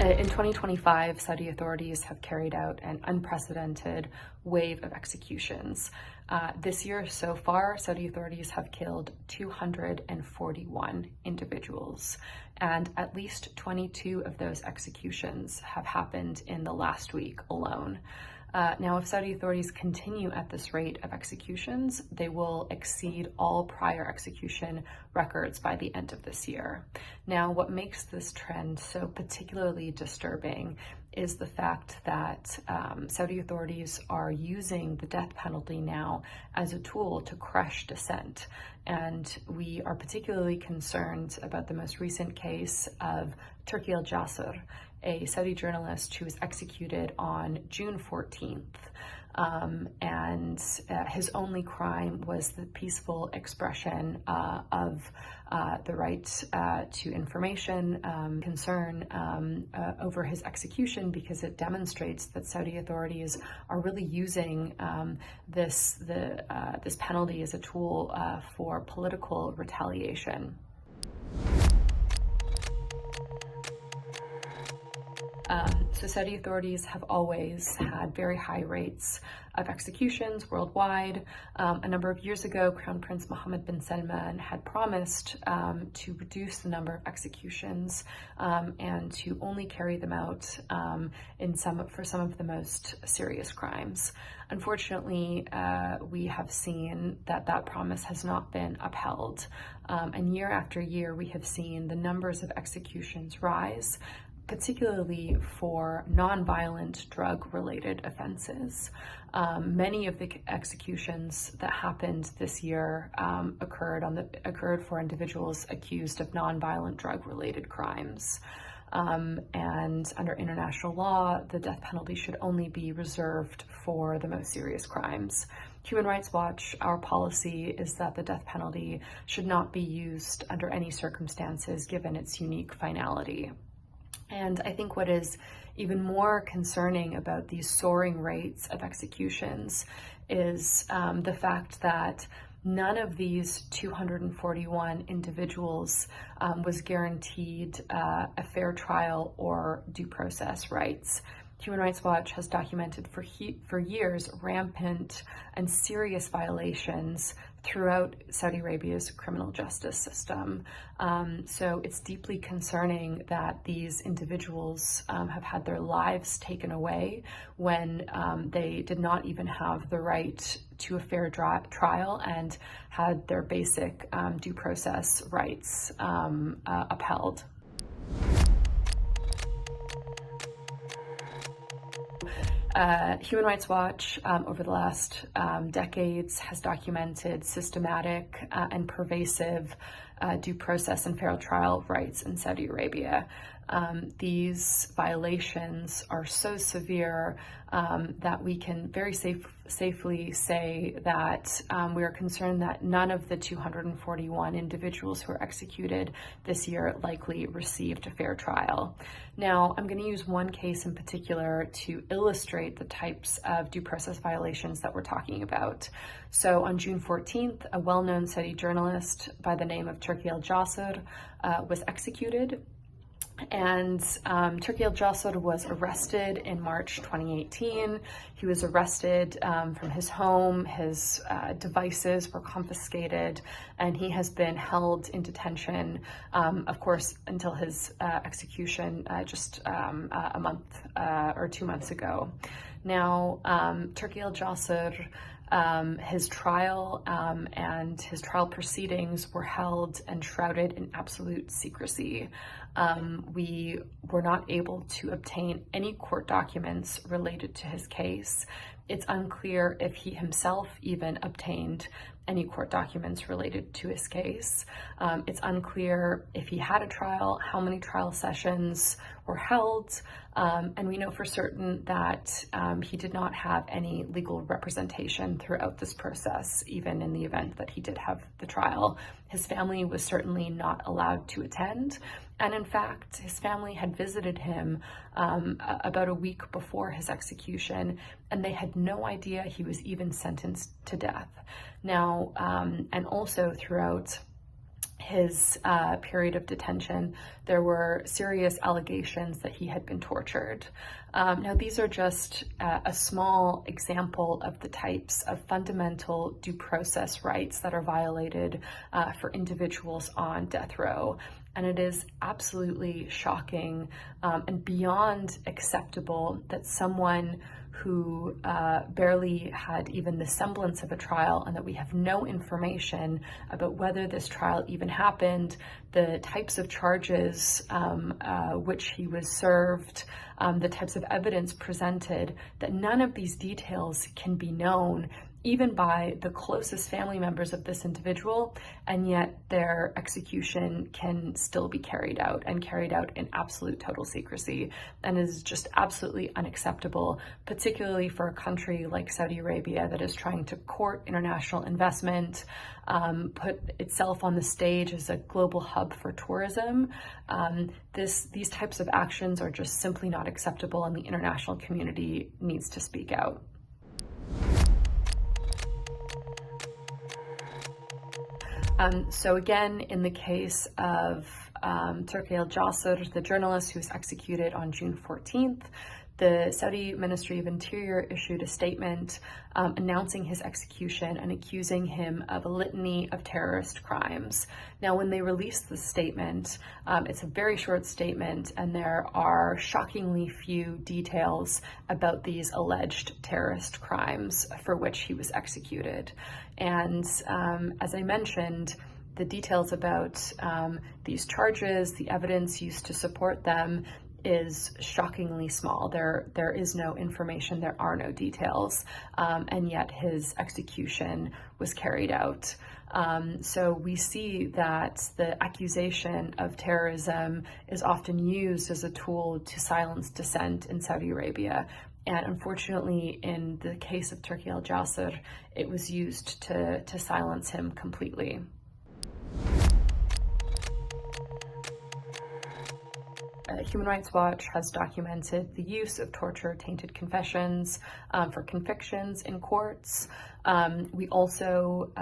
In 2025, Saudi authorities have carried out an unprecedented wave of executions. This year so far, Saudi authorities have killed 241 individuals, and at least 22 of those executions have happened in the last week alone. Now, if Saudi authorities continue at this rate of executions, they will exceed all prior execution records by the end of this year. Now, what makes this trend so particularly disturbing is the fact that Saudi authorities are using the death penalty now as a tool to crush dissent. And we are particularly concerned about the most recent case of Turki al-Jasr, a Saudi journalist who was executed on June 14th. And his only crime was the peaceful expression of the right to information, concern over his execution, because it demonstrates that Saudi authorities are really using this penalty as a tool for political retaliation. So Saudi authorities have always had very high rates of executions worldwide. A number of years ago, Crown Prince Mohammed bin Salman had promised to reduce the number of executions and to only carry them out for some of the most serious crimes. Unfortunately, we have seen that that promise has not been upheld. And year after year, we have seen the numbers of executions rise, particularly for non-violent drug-related offenses. Many of the executions that happened this year occurred for individuals accused of non-violent drug-related crimes. And under international law, the death penalty should only be reserved for the most serious crimes. Human Rights Watch, our policy is that the death penalty should not be used under any circumstances given its unique finality. And I think what is even more concerning about these soaring rates of executions is the fact that none of these 241 individuals was guaranteed a fair trial or due process rights. Human Rights Watch has documented for years rampant and serious violations throughout Saudi Arabia's criminal justice system. So it's deeply concerning that these individuals have had their lives taken away when they did not even have the right to a fair trial and had their basic due process rights upheld. Human Rights Watch over the last decades has documented systematic and pervasive due process and fair trial rights in Saudi Arabia. These violations are so severe that we can very safely say that we are concerned that none of the 241 individuals who were executed this year likely received a fair trial. Now, I'm going to use one case in particular to illustrate the types of due process violations that we're talking about. So on June 14th, a well-known Saudi journalist by the name of Turki al-Jasr was executed. And Turki al-Jasr was arrested in March 2018. He was arrested from his home. His devices were confiscated, and he has been held in detention, of course, until his execution just a month or 2 months ago. Now, Turki al-Jasr, his trial and his trial proceedings were held and shrouded in absolute secrecy. We were not able to obtain any court documents related to his case. It's unclear if he himself even obtained any court documents related to his case. It's unclear if he had a trial, how many trial sessions were held, and we know for certain that he did not have any legal representation throughout this process, even in the event that he did have the trial. His family was certainly not allowed to attend, and in fact, his family had visited him about a week before his execution, and they had no idea he was even sentenced to death. Now, and also throughout his period of detention, there were serious allegations that he had been tortured. Now, these are just a small example of the types of fundamental due process rights that are violated for individuals on death row. And it is absolutely shocking and beyond acceptable that someone who barely had even the semblance of a trial, and that we have no information about whether this trial even happened, the types of charges which he was served, the types of evidence presented, that none of these details can be known even by the closest family members of this individual, and yet their execution can still be carried out in absolute total secrecy, and is just absolutely unacceptable, particularly for a country like Saudi Arabia that is trying to court international investment, put itself on the stage as a global hub for tourism. These types of actions are just simply not acceptable, and the international community needs to speak out. So again, in the case of Turki al-Jasir, the journalist who was executed on June 14th, the Saudi Ministry of Interior issued a statement announcing his execution and accusing him of a litany of terrorist crimes. Now, when they released the statement, it's a very short statement, and there are shockingly few details about these alleged terrorist crimes for which he was executed. And as I mentioned, the details about these charges, the evidence used to support them, is shockingly small. There is no information, there are no details, and yet his execution was carried out. So we see that the accusation of terrorism is often used as a tool to silence dissent in Saudi Arabia. And unfortunately, in the case of Turki al-Jasir, it was used to silence him completely. Human Rights Watch has documented the use of torture-tainted confessions for convictions in courts. We also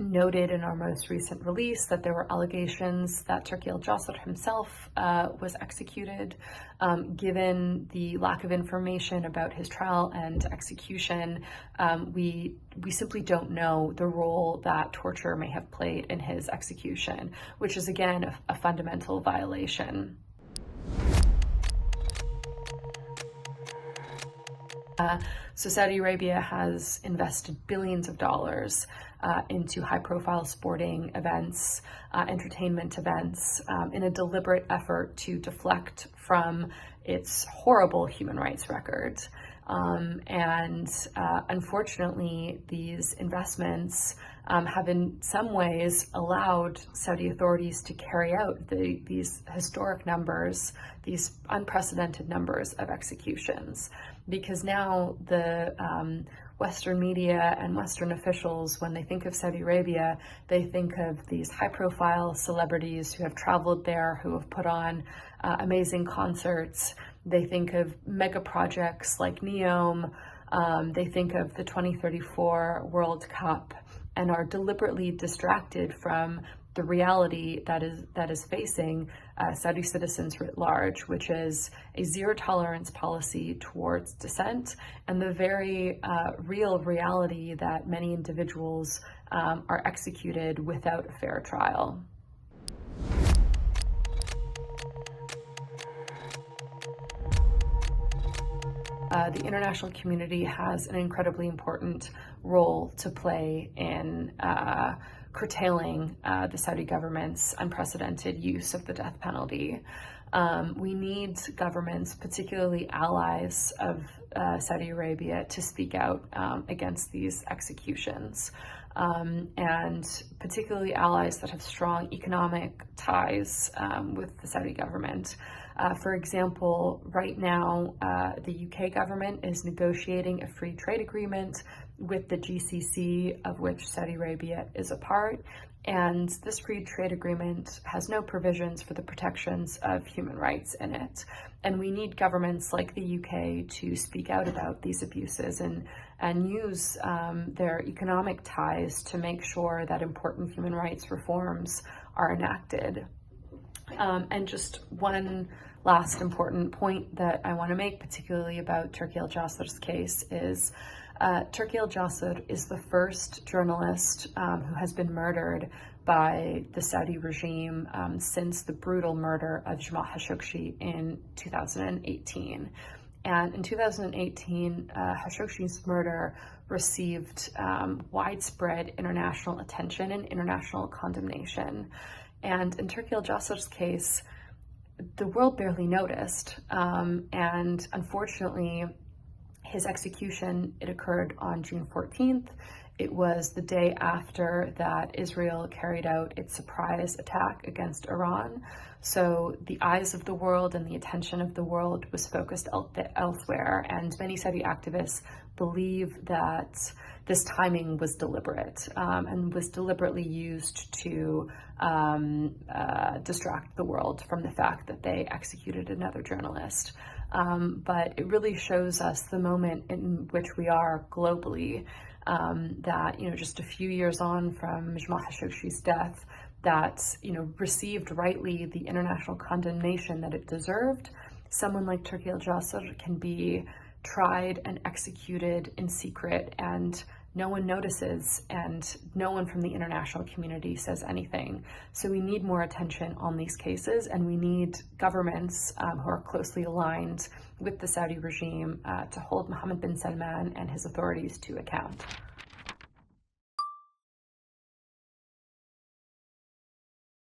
noted in our most recent release that there were allegations that Turki al-Jasir himself was executed. Given the lack of information about his trial and execution, we simply don't know the role that torture may have played in his execution, which is again a fundamental violation. So Saudi Arabia has invested billions of dollars into high-profile sporting events, entertainment events, in a deliberate effort to deflect from its horrible human rights record. Unfortunately, these investments have in some ways allowed Saudi authorities to carry out these historic numbers, these unprecedented numbers of executions, because now the Western media and Western officials, when they think of Saudi Arabia, they think of these high-profile celebrities who have traveled there, who have put on amazing concerts. They think of mega projects like NEOM. They think of the 2034 World Cup, and are deliberately distracted from the reality that is facing Saudi citizens writ large, which is a zero-tolerance policy towards dissent, and the very real reality that many individuals are executed without a fair trial. The international community has an incredibly important role to play in curtailing the Saudi government's unprecedented use of the death penalty. We need governments, particularly allies of Saudi Arabia, to speak out against these executions, and particularly allies that have strong economic ties with the Saudi government. For example, right now, the UK government is negotiating a free trade agreement with the GCC, of which Saudi Arabia is a part. And this free trade agreement has no provisions for the protections of human rights in it. And we need governments like the UK to speak out about these abuses and and use their economic ties to make sure that important human rights reforms are enacted. And just one last important point that I want to make, particularly about Turki El-Jasr's case, is Turki El-Jasr is the first journalist who has been murdered by the Saudi regime since the brutal murder of Jamal Khashoggi in 2018. And in 2018, Khashoggi's murder received widespread international attention and international condemnation. And in Turki El-Jasr's case, the world barely noticed. And unfortunately, his execution, it occurred on June 14th. It was the day after that Israel carried out its surprise attack against Iran. So the eyes of the world and the attention of the world was focused elsewhere. And many Saudi activists believe that this timing was deliberate and was deliberately used to distract the world from the fact that they executed another journalist. But it really shows us the moment in which we are globally, that, just a few years on from Jamal Khashoggi's death, that, received rightly the international condemnation that it deserved. Someone like Turki El-Jasr can be tried and executed in secret, and no one notices, and no one from the international community says anything. So we need more attention on these cases, and we need governments who are closely aligned with the Saudi regime to hold Mohammed bin Salman and his authorities to account.